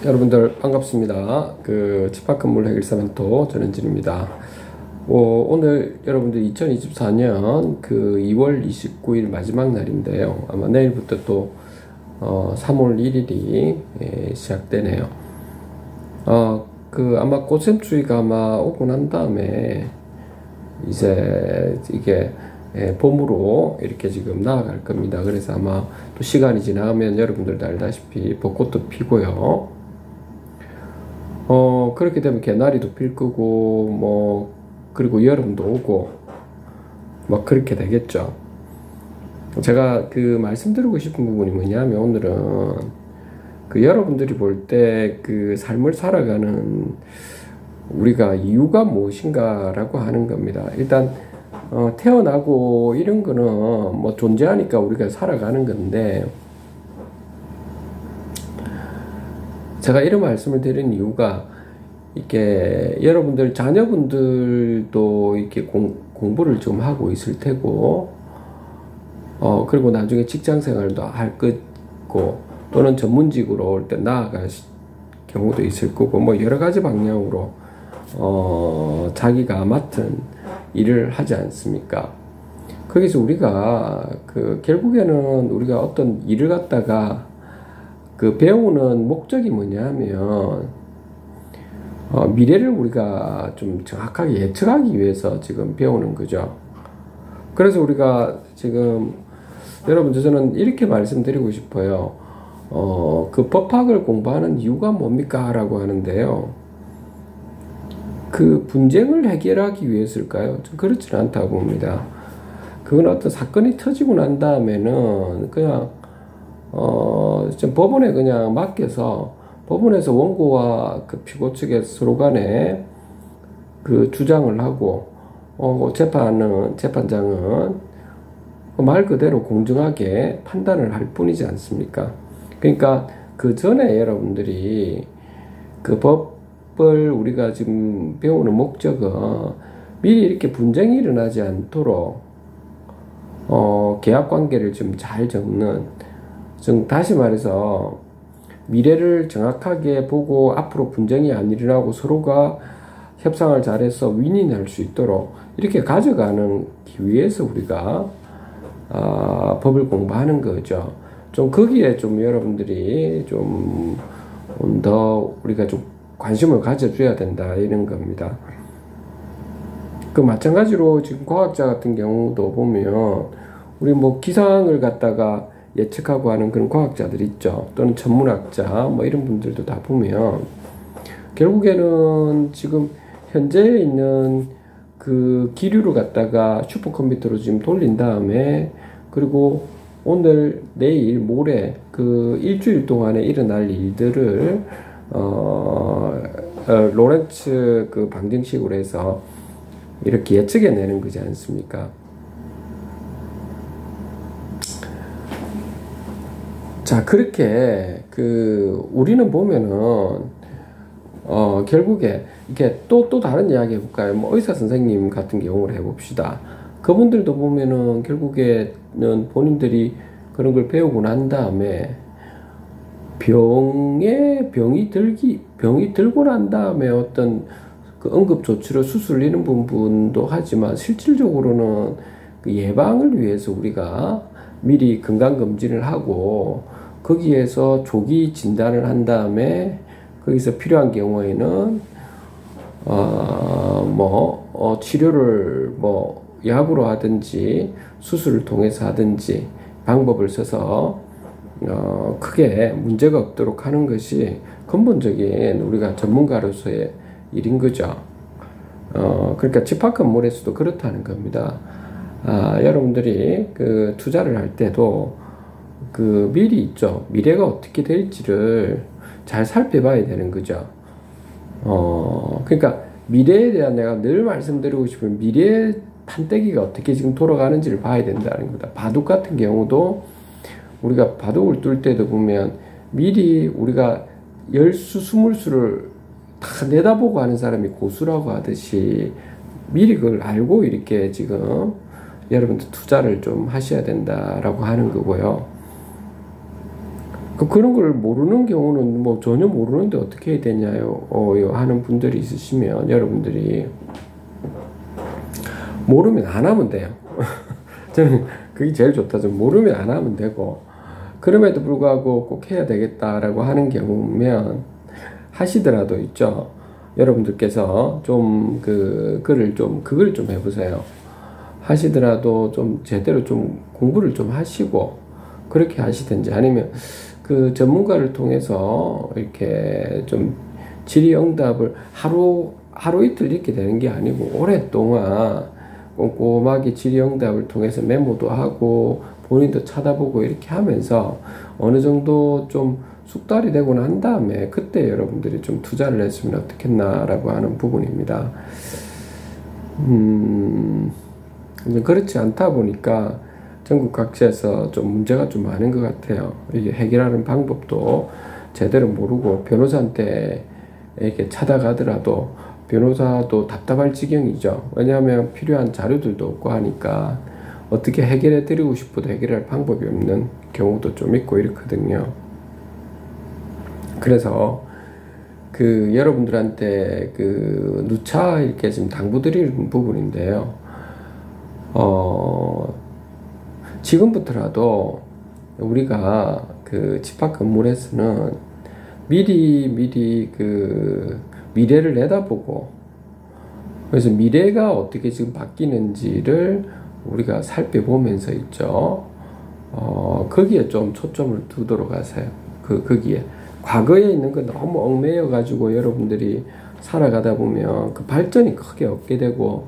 여러분들 반갑습니다. 집합건물 해결사 멘토 전현진입니다. 오늘 여러분들 2024년 2월 29일 마지막 날인데요. 아마 내일부터 또 3월 1일이 시작되네요. 아마 꽃샘추위가 아마 오고 난 다음에 이제 이게 봄으로 이렇게 지금 나아갈 겁니다. 그래서 아마 또 시간이 지나가면 여러분들도 알다시피 벚꽃도 피고요. 그렇게 되면 개나리도 필 거고, 그리고 여름도 오고, 그렇게 되겠죠. 제가 말씀드리고 싶은 부분이 뭐냐면, 오늘은 여러분들이 볼 때 삶을 살아가는 우리가 이유가 무엇인가라고 하는 겁니다. 일단, 태어나고 이런 거는 존재하니까 우리가 살아가는 건데, 제가 이런 말씀을 드린 이유가 이렇게 여러분들 자녀분들도 이렇게 공부를 좀 하고 있을 테고, 그리고 나중에 직장 생활도 할 거고, 또는 전문직으로 올 때 나아갈 경우도 있을 거고, 여러 가지 방향으로 자기가 맡은 일을 하지 않습니까? 거기서 우리가 결국에는 우리가 어떤 일을 갖다가 배우는 목적이 뭐냐면 미래를 우리가 좀 정확하게 예측하기 위해서 지금 배우는 거죠. 그래서 우리가 지금 여러분들 저는 이렇게 말씀드리고 싶어요. 법학을 공부하는 이유가 뭡니까? 라고 하는데요. 분쟁을 해결하기 위해서일까요? 좀 그렇지는 않다고 봅니다. 그건 어떤 사건이 터지고 난 다음에는 그냥 좀 법원에 그냥 맡겨서 법원에서 원고와 피고 측의 서로 간에 주장을 하고 재판장은 말 그대로 공정하게 판단을 할 뿐이지 않습니까? 그러니까 그 전에 여러분들이 법을 우리가 지금 배우는 목적은 미리 이렇게 분쟁이 일어나지 않도록 계약 관계를 좀 잘 적는, 다시 말해서 미래를 정확하게 보고 앞으로 분쟁이 안 일어나고 서로가 협상을 잘해서 윈윈할 수 있도록 이렇게 가져가는 위해서 우리가 법을 공부하는 거죠. 좀 거기에 좀 여러분들이 좀 더 우리가 좀 관심을 가져줘야 된다 이런 겁니다. 마찬가지로 지금 과학자 같은 경우도 보면 우리 기상을 갖다가 예측하고 하는 그런 과학자들 있죠. 또는 천문학자 이런 분들도 다 보면 결국에는 지금 현재 있는 기류를 갖다가 슈퍼컴퓨터로 지금 돌린 다음에, 그리고 오늘, 내일, 모레 일주일 동안에 일어날 일들을 로렌츠 방정식으로 해서 이렇게 예측해내는 거지 않습니까? 자, 그렇게 우리는 보면은 결국에 이렇게 또 다른 이야기 해볼까요? 의사 선생님 같은 경우를 해봅시다. 그분들도 보면은 결국에는 본인들이 그런 걸 배우고 난 다음에 병이 들고 난 다음에 어떤 응급 조치로 수술리는 부분도 하지만, 실질적으로는 예방을 위해서 우리가 미리 건강검진을 하고 거기에서 조기 진단을 한 다음에 거기서 필요한 경우에는 치료를 약으로 하든지 수술을 통해서 하든지 방법을 써서 크게 문제가 없도록 하는 것이 근본적인 우리가 전문가로서의 일인 거죠. 그러니까 집합 건물에서도 그렇다는 겁니다. 여러분들이 투자를 할 때도 미리 있죠. 미래가 어떻게 될지를 잘 살펴봐야 되는 거죠. 그러니까 미래에 대한, 내가 늘 말씀드리고 싶은 미래 판때기가 어떻게 지금 돌아가는지를 봐야 된다는 겁니다. 바둑 같은 경우도 우리가 바둑을 뚫을 때도 보면 미리 우리가 10수, 20수를 다 내다보고 하는 사람이 고수라고 하듯이 미리 그걸 알고 이렇게 지금 여러분들 투자를 좀 하셔야 된다라고 하는 거고요. 그런 걸 모르는 경우는 뭐 전혀 모르는데 어떻게 해야 되냐요? 하는 분들이 있으시면 여러분들이 모르면 안 하면 돼요. 저는 그게 제일 좋다. 좀 모르면 안 하면 되고, 그럼에도 불구하고 꼭 해야 되겠다라고 하는 경우면 하시더라도 있죠. 여러분들께서 좀 그걸 좀 해보세요. 하시더라도 좀 제대로 좀 공부를 좀 하시고 그렇게 하시든지, 아니면 그 전문가를 통해서 이렇게 좀 질의응답을 하루 이틀 이렇게 되는 게 아니고 오랫동안 꼼꼼하게 질의응답을 통해서 메모도 하고 본인도 찾아보고 이렇게 하면서 어느 정도 좀 숙달이 되고 난 다음에 그때 여러분들이 좀 투자를 했으면 어떻겠나라고 하는 부분입니다. 그렇지 않다 보니까 전국 각지에서 좀 문제가 좀 많은 것 같아요. 이게 해결하는 방법도 제대로 모르고 변호사한테 이렇게 찾아가더라도 변호사도 답답할 지경이죠. 왜냐하면 필요한 자료들도 없고 하니까 어떻게 해결해 드리고 싶어도 해결할 방법이 없는 경우도 좀 있고 이렇거든요. 그래서 여러분들한테 누차 이렇게 지금 당부드리는 부분인데요. 지금부터라도 우리가 집합 건물에서는 미리 미래를 내다보고, 그래서 미래가 어떻게 지금 바뀌는지를 우리가 살펴보면서 있죠. 거기에 좀 초점을 두도록 하세요. 거기에. 과거에 있는 거 너무 얽매여 가지고 여러분들이 살아가다 보면 그 발전이 크게 없게 되고,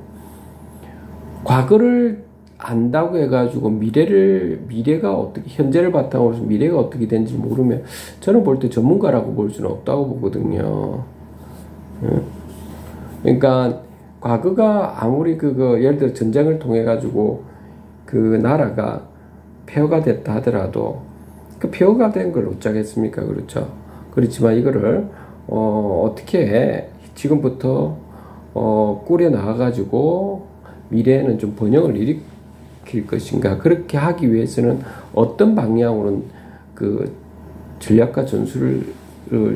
과거를 안다고 해가지고 미래가 어떻게, 현재를 바탕으로 해서 미래가 어떻게 되는지 모르면 저는 볼 때 전문가라고 볼 수는 없다고 보거든요. 그러니까 과거가 아무리 예를 들어 전쟁을 통해 가지고 그 나라가 폐허가 됐다 하더라도 그 폐허가 된 걸 어쩌겠습니까? 그렇죠. 그렇지만 이거를 어떻게 지금부터 꾸려 나가 가지고 미래에는 좀 번영을 일으킬 것인가, 그렇게 하기 위해서는 어떤 방향으로는 전략과 전술을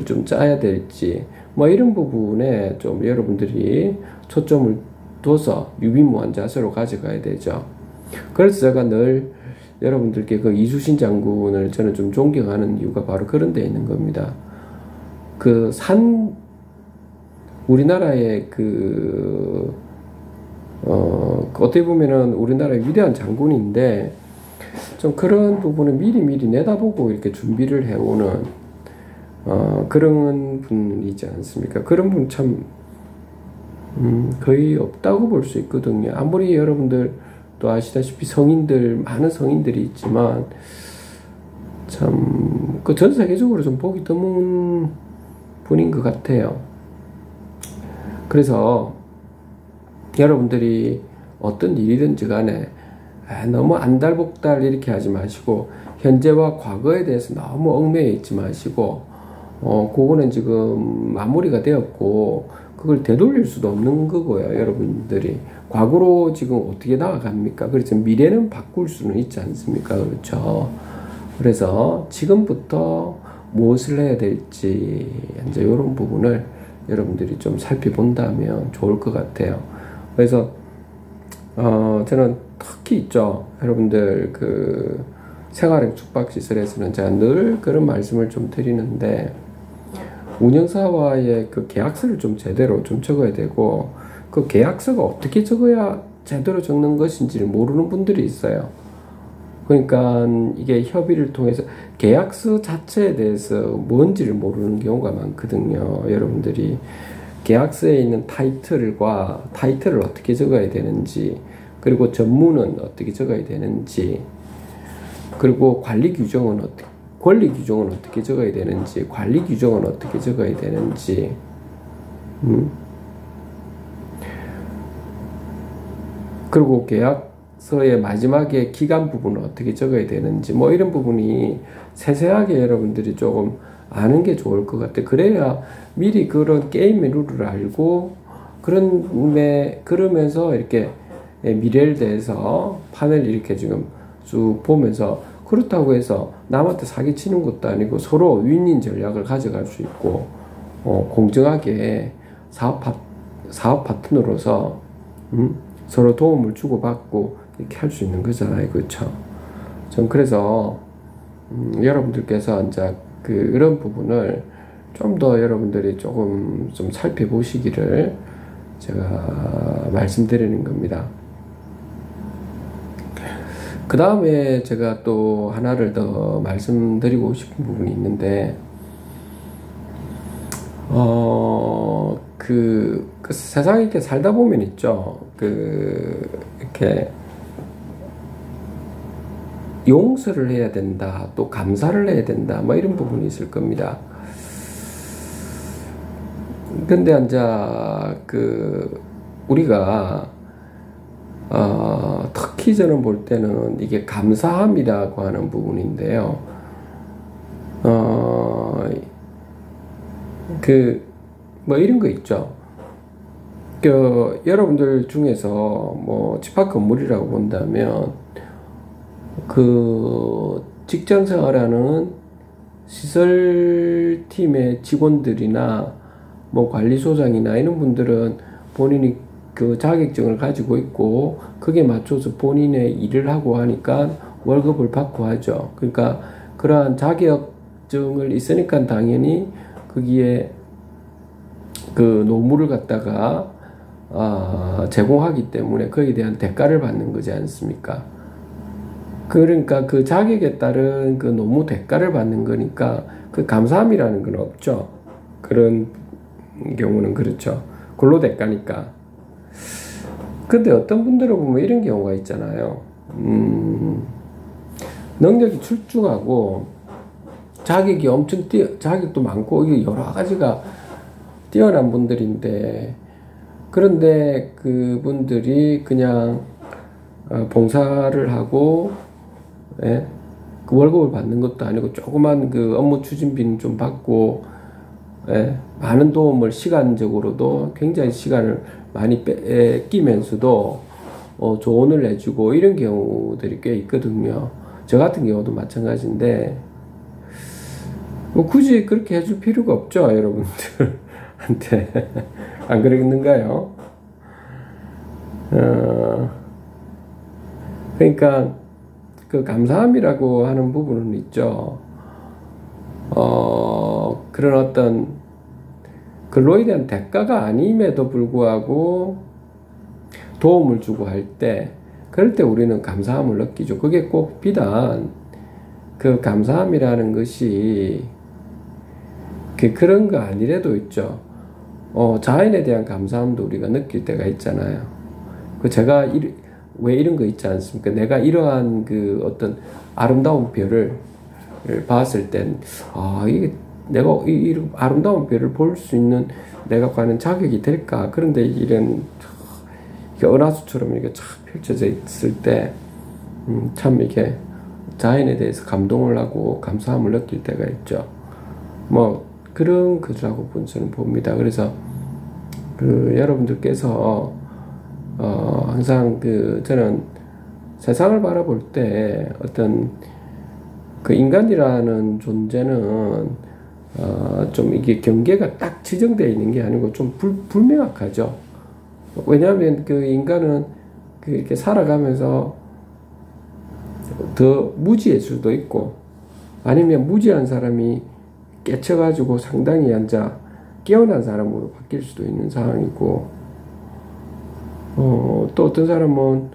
좀 짜야 될지, 뭐 이런 부분에 좀 여러분들이 초점을 둬서 유비무환 자세로 가져가야 되죠. 그래서 제가 늘 여러분들께 이수신 장군을 저는 좀 존경하는 이유가 바로 그런 데 있는 겁니다. 우리나라의 어떻게 보면은 우리나라의 위대한 장군인데, 좀 그런 부분을 미리 내다보고 이렇게 준비를 해오는 그런 분이지 않습니까? 그런 분 참 거의 없다고 볼 수 있거든요. 아무리 여러분들도 아시다시피 많은 성인들이 있지만 참 전 세계적으로 좀 보기 드문 분인 것 같아요. 그래서 여러분들이 어떤 일이든지 간에 너무 안달복달 이렇게 하지 마시고, 현재와 과거에 대해서 너무 얽매여 있지 마시고, 그거는 지금 마무리가 되었고 그걸 되돌릴 수도 없는 거고요. 여러분들이 과거로 지금 어떻게 나아갑니까? 그래서 미래는 바꿀 수는 있지 않습니까? 그렇죠. 그래서 지금부터 무엇을 해야 될지 이제 이런 부분을 여러분들이 좀 살펴본다면 좋을 것 같아요. 그래서 저는 특히 있죠. 여러분들 생활형 숙박시설에서는 제가 늘 그런 말씀을 좀 드리는데, 운영사와의 계약서를 좀 제대로 좀 적어야 되고, 그 계약서가 어떻게 적어야 제대로 적는 것인지를 모르는 분들이 있어요. 그러니까 이게 협의를 통해서 계약서 자체에 대해서 뭔지를 모르는 경우가 많거든요. 여러분들이 계약서에 있는 타이틀을 어떻게 적어야 되는지, 그리고 전문은 어떻게 적어야 되는지, 그리고 권리 규정은 어떻게 적어야 되는지, 관리 규정은 어떻게 적어야 되는지, 그리고 계약서의 마지막에 기간 부분은 어떻게 적어야 되는지, 뭐 이런 부분이 세세하게 여러분들이 조금 아는 게 좋을 것 같아요. 그래야 미리 그런 게임의 룰을 알고, 그러면서 이렇게 미래에 대해서 판을 이렇게 지금 쭉 보면서 그렇다고 해서 남한테 사기치는 것도 아니고 서로 윈윈 전략을 가져갈 수 있고, 공정하게 사업 파트너로서, 서로 도움을 주고받고 이렇게 할 수 있는 거잖아요. 그렇죠? 전 그래서, 여러분들께서 이제 그런 부분을 좀 더 여러분들이 조금 좀 살펴보시기를 제가 말씀드리는 겁니다. 그 다음에 제가 또 하나를 더 말씀드리고 싶은 부분이 있는데, 그 세상에 이렇게 살다 보면 있죠. 이렇게 용서를 해야 된다, 또 감사를 해야 된다, 뭐 이런 부분이 있을 겁니다. 근데 이제 우리가 특히 저는 볼 때는 이게 감사함이라고 하는 부분인데요. 뭐 이런 거 있죠. 여러분들 중에서 뭐 집합 건물이라고 본다면 직장 생활하는 시설팀의 직원들이나 뭐 관리소장이나 이런 분들은 본인이 그 자격증을 가지고 있고 그게 맞춰서 본인의 일을 하고 하니까 월급을 받고 하죠. 그러니까 그러한 자격증을 있으니까 당연히 거기에 그 노무를 갖다가 제공하기 때문에 거기에 대한 대가를 받는 거지 않습니까? 그러니까 그 자격에 따른 그 노무 대가를 받는 거니까 그 감사함이라는 건 없죠. 그런 경우는 그렇죠. 근로 대가니까. 근데 어떤 분들을 보면 이런 경우가 있잖아요. 능력이 출중하고 자격이 엄청 자격도 많고 이게 여러 가지가 뛰어난 분들인데, 그런데 그분들이 그냥 봉사를 하고, 예? 그 월급을 받는 것도 아니고 조그만 그 업무 추진비는 좀 받고, 예? 많은 도움을 시간적으로도 굉장히 시간을 많이 뺏기면서도 조언을 해주고 이런 경우들이 꽤 있거든요. 저 같은 경우도 마찬가지인데 뭐 굳이 그렇게 해줄 필요가 없죠, 여러분들한테. 안 그러겠는가요? 그러니까 그 감사함이라고 하는 부분은 있죠. 그런 어떤 근로에 대한 대가가 아님에도 불구하고 도움을 주고 할 때, 그럴 때 우리는 감사함을 느끼죠. 그게 꼭 비단 그 감사함이라는 것이 그런 거 아니래도 있죠. 자연에 대한 감사함도 우리가 느낄 때가 있잖아요. 제가 왜 이런 거 있지 않습니까? 내가 이러한 그 어떤 아름다운 별을 봤을 땐, 이게 내가 이 아름다운 별을 볼 수 있는 내가 가는 자격이 될까? 그런데 이런 은하수처럼 이렇게 쫙 펼쳐져 있을 때, 참 이게 자연에 대해서 감동을 하고 감사함을 느낄 때가 있죠. 뭐 그런 거라고 저는 봅니다. 그래서 여러분들께서 항상 저는 세상을 바라볼 때 어떤 그 인간이라는 존재는 좀 이게 경계가 딱 지정되어 있는 게 아니고 좀 불명확하죠. 왜냐하면 그 인간은 이렇게 살아가면서 더 무지할 수도 있고, 아니면 무지한 사람이 깨쳐가지고 상당히 깨어난 사람으로 바뀔 수도 있는 상황이고, 또 어떤 사람은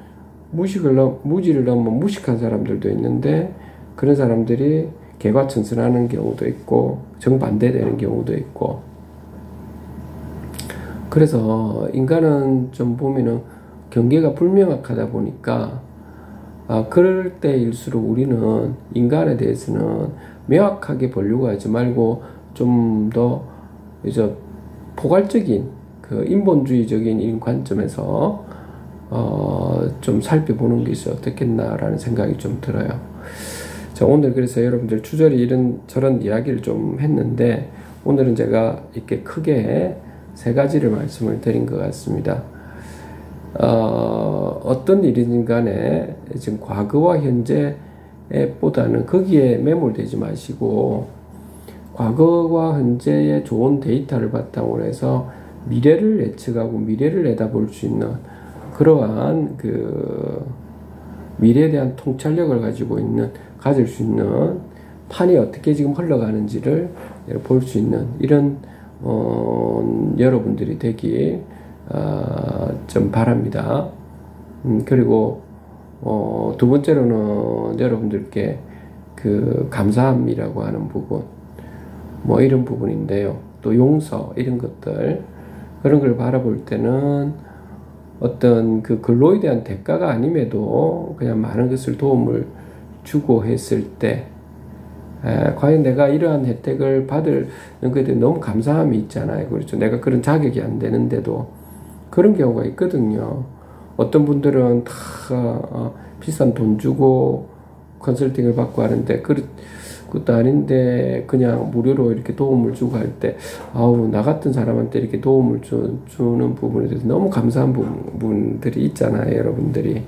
무지를 넘어 무식한 사람들도 있는데, 그런 사람들이 개과천선하는 경우도 있고 정반대되는 경우도 있고. 그래서 인간은 좀 보면은 경계가 불명확하다 보니까 그럴 때일수록 우리는 인간에 대해서는 명확하게 보려고 하지 말고 좀 더 이제 포괄적인 그 인본주의적인 이런 관점에서 좀 살펴보는 것이 어떻겠나라는 생각이 좀 들어요. 자, 오늘 그래서 여러분들 주저리 이런 저런 이야기를 좀 했는데, 오늘은 제가 이렇게 크게 세 가지를 말씀을 드린 것 같습니다. 어떤 일이든 간에 지금 과거와 현재 보다는 거기에 매몰되지 마시고 과거와 현재의 좋은 데이터를 바탕으로 해서 미래를 예측하고 미래를 내다볼 수 있는 그러한 그 미래에 대한 통찰력을 가질 수 있는 판이 어떻게 지금 흘러가는지를 볼 수 있는 이런 여러분들이 되길 좀 바랍니다. 그리고 두 번째로는 여러분들께 그 감사함이라고 하는 부분, 뭐 이런 부분인데요. 또 용서 이런 것들 그런 걸 바라볼 때는 어떤 그 근로에 대한 대가가 아님에도 그냥 많은 것을 도움을 주고 했을 때 과연 내가 이러한 혜택을 받는 것에 대해 너무 감사함이 있잖아요. 그렇죠. 내가 그런 자격이 안 되는데도 그런 경우가 있거든요. 어떤 분들은 다 비싼 돈 주고 컨설팅을 받고 하는데 그것도 아닌데 그냥 무료로 이렇게 도움을 주고 할 때 아우 나 같은 사람한테 이렇게 도움을 주는 부분에 대해서 너무 감사한 부분들이 있잖아요. 여러분들이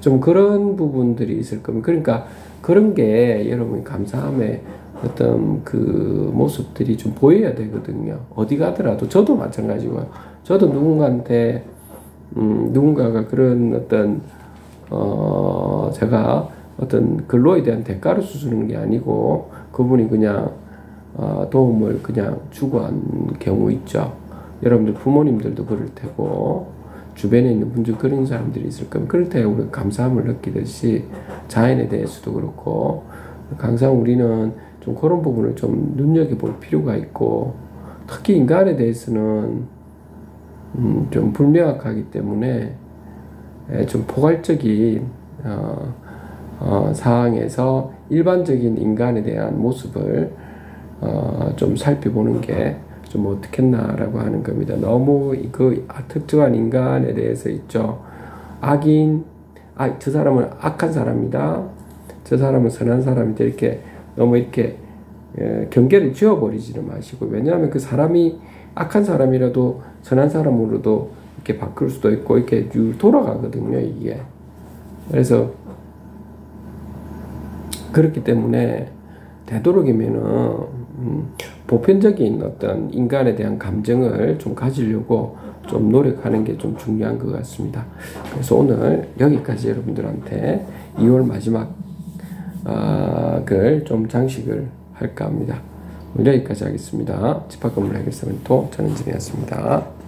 좀 그런 부분들이 있을 겁니다. 그러니까 그런 게 여러분이 감사함의 어떤 그 모습들이 좀 보여야 되거든요. 어디 가더라도 저도 마찬가지고요. 저도 누군가한테 누군가가 그런 어떤 제가 어떤 근로에 대한 대가를 주는 게 아니고 그분이 그냥 도움을 그냥 주고 한 경우 있죠. 여러분들 부모님들도 그럴 테고 주변에 있는 분들 그런 사람들이 있을 겁니다. 그럴 때 우리가 감사함을 느끼듯이 자연에 대해서도 그렇고 항상 우리는 좀 그런 부분을 좀 눈여겨볼 필요가 있고 특히 인간에 대해서는 좀 불명확하기 때문에 좀 포괄적인 상황에서 일반적인 인간에 대한 모습을 좀 살펴보는 게 좀 어떻겠나라고 하는 겁니다. 너무 그 특정한 인간에 대해서 있죠. 악인, 저 사람은 악한 사람이다. 저 사람은 선한 사람이다. 이렇게 너무 이렇게 경계를 지어버리지는 마시고 왜냐하면 그 사람이 악한 사람이라도 선한 사람으로도 이렇게 바꿀 수도 있고 이렇게 돌아가거든요. 이게 그래서 그렇기 때문에 되도록이면은 보편적인 어떤 인간에 대한 감정을 좀 가지려고 좀 노력하는 게 좀 중요한 것 같습니다. 그래서 오늘 여기까지 여러분들한테 2월 마지막 글 좀 장식을 할까 합니다. 오늘 여기까지 하겠습니다. 집합건물 해결사 멘토 전은진이었습니다.